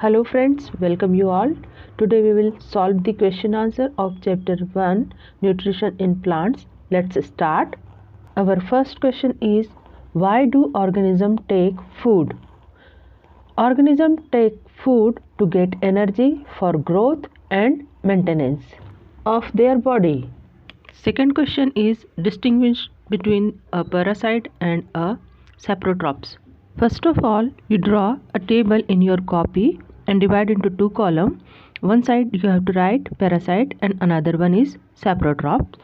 Hello friends, welcome you all. Today we will solve the question answer of chapter 1 Nutrition in Plants. Let's start. Our first question is, why do organisms take food? Organisms take food to get energy for growth and maintenance of their body. Second question is, distinguish between a parasite and a saprotrops. First of all, you draw a table in your copy and divide into two columns. One side you have to write parasite and another one is saprotrops.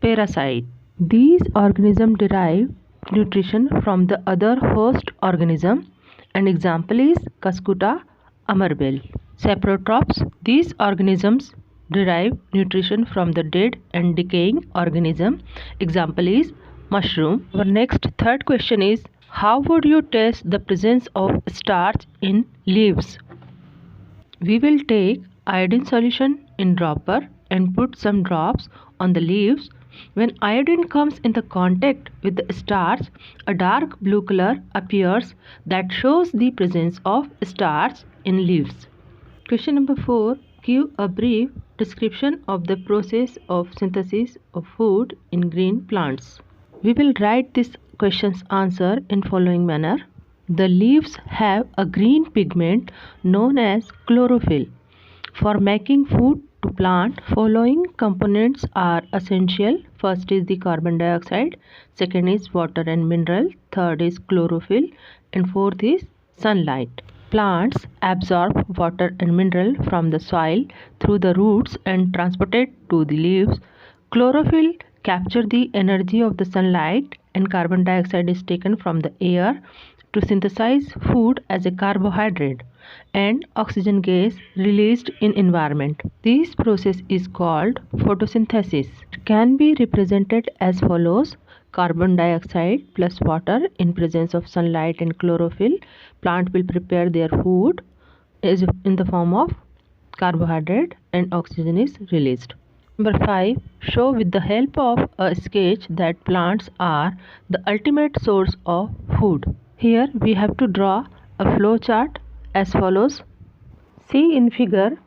Parasite. These organisms derive nutrition from the other host organism. An example is Cuscuta amarbel. Saprotrops. These organisms derive nutrition from the dead and decaying organism. Example is mushroom. Our next third question is, how would you test the presence of starch in leaves? We will take iodine solution in dropper and put some drops on the leaves. When iodine comes in the contact with the starch, a dark blue color appears that shows the presence of starch in leaves. Question number 4. Give a brief description of the process of synthesis of food in green plants. We will write this question's answer in following manner. The leaves have a green pigment known as chlorophyll. For making food to plant, following components are essential. First is the carbon dioxide, second is water and mineral, third is chlorophyll, and fourth is sunlight. Plants absorb water and mineral from the soil through the roots and transport it to the leaves. Chlorophyll captures the energy of the sunlight, and carbon dioxide is taken from the air to synthesize food as a carbohydrate, and oxygen gas released in environment. This process is called photosynthesis. It can be represented as follows: carbon dioxide plus water in presence of sunlight and chlorophyll. Plant will prepare their food is in the form of carbohydrate and oxygen is released. Number 5. Show with the help of a sketch that plants are the ultimate source of food. Here we have to draw a flow chart as follows. See in figure,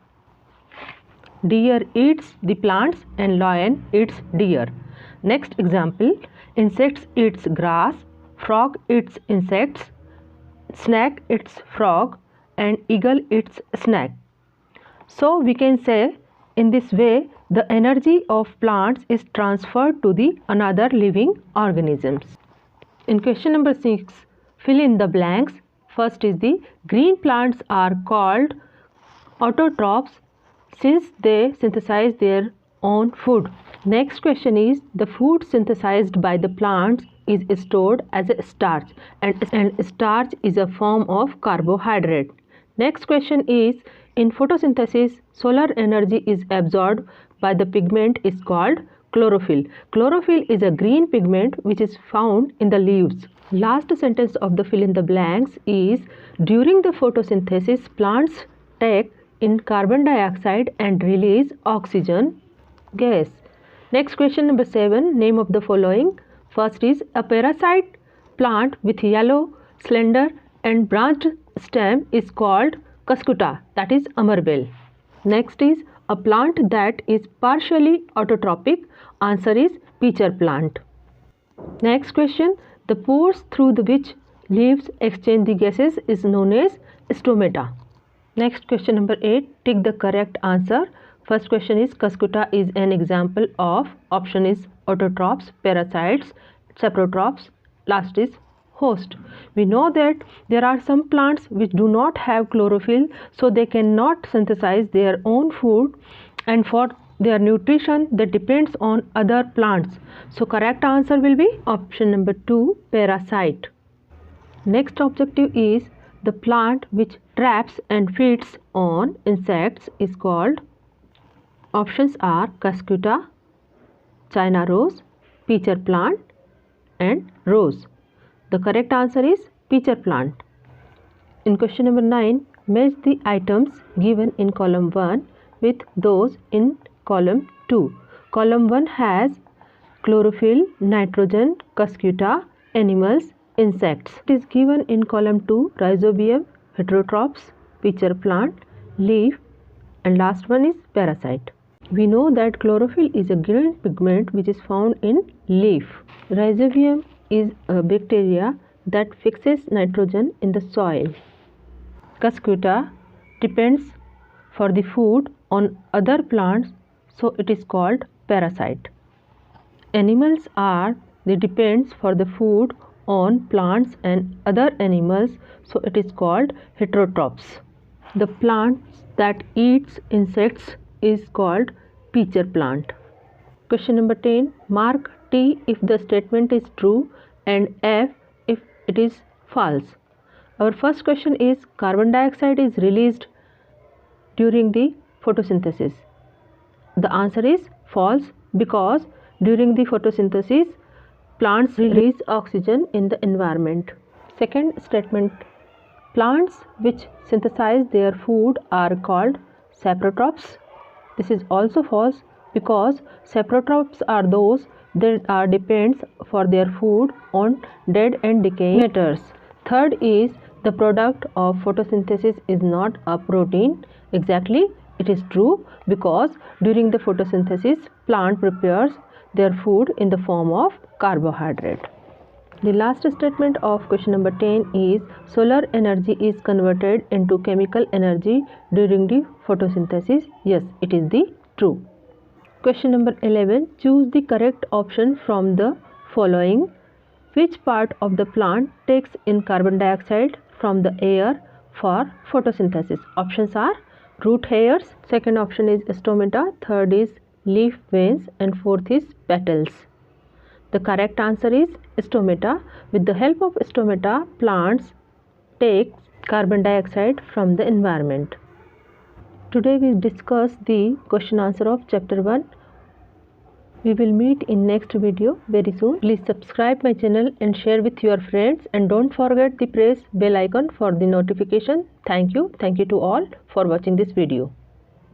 deer eats the plants and lion eats deer. Next example, insects eats grass, frog eats insects, snake eats frog, and eagle eats snake. So we can say, in this way the energy of plants is transferred to the another living organisms. In question number 6, fill in the blanks. First is the green plants are called autotrophs since they synthesize their own food. Next question is, the food synthesized by the plants is stored as a starch, and starch is a form of carbohydrate. Next question is, in photosynthesis, solar energy is absorbed by the pigment is called chlorophyll. Chlorophyll is a green pigment which is found in the leaves. Last sentence of the fill in the blanks is, during the photosynthesis, plants take in carbon dioxide and release oxygen gas. Next question number 7, name of the following. First is a parasite plant with yellow, slender and branched stem is called Cuscuta, that is amarbel. Next is a plant that is partially autotrophic. Answer is pitcher plant. Next question, the pores through which leaves exchange the gases is known as stomata. Next question number 8, tick the correct answer. First question is, Cuscuta is an example of, option is autotrophs, parasites, saprotrophs, last is host. We know that there are some plants which do not have chlorophyll, so they cannot synthesize their own food, and for their nutrition that depends on other plants. So correct answer will be option number 2, parasite. Next objective is, the plant which traps and feeds on insects is called, options are Cuscuta, China rose, pitcher plant and rose. The correct answer is pitcher plant. In question number 9, match the items given in column 1 with those in column 2. Column 1 has chlorophyll, nitrogen, Cuscuta, animals, insects. It is given in column 2, rhizobium, heterotrophs, pitcher plant, leaf, and last one is parasite. We know that chlorophyll is a green pigment which is found in leaf. Rhizobium is a bacteria that fixes nitrogen in the soil. Cuscuta depends for the food on other plants, so it is called parasite. Animals are the depends for the food on plants and other animals, so it is called heterotrophs. The plants that eats insects is called pitcher plant. Question number 10. Mark T if the statement is true and F if it is false. Our first question is carbon dioxide is released during the photosynthesis. The answer is false because during the photosynthesis plants release oxygen in the environment. Second statement, plants which synthesize their food are called saprotrophs. This is also false because saprotrophs are those that are depends for their food on dead and decaying matters. Third is the product of photosynthesis is not a protein. Exactly, it is true because during the photosynthesis plant prepares their food in the form of carbohydrate. The last statement of question number 10 is solar energy is converted into chemical energy during the photosynthesis. Yes, it is the true. Question number 11. Choose the correct option from the following. Which part of the plant takes in carbon dioxide from the air for photosynthesis? Options are root hairs, second option is stomata, third is leaf veins, and fourth is petals. The correct answer is stomata. With the help of stomata, plants take carbon dioxide from the environment. Today we discuss the question answer of chapter 1. We will meet in next video very soon. Please subscribe my channel and share with your friends, and don't forget to press bell icon for the notification. Thank you to all for watching this video.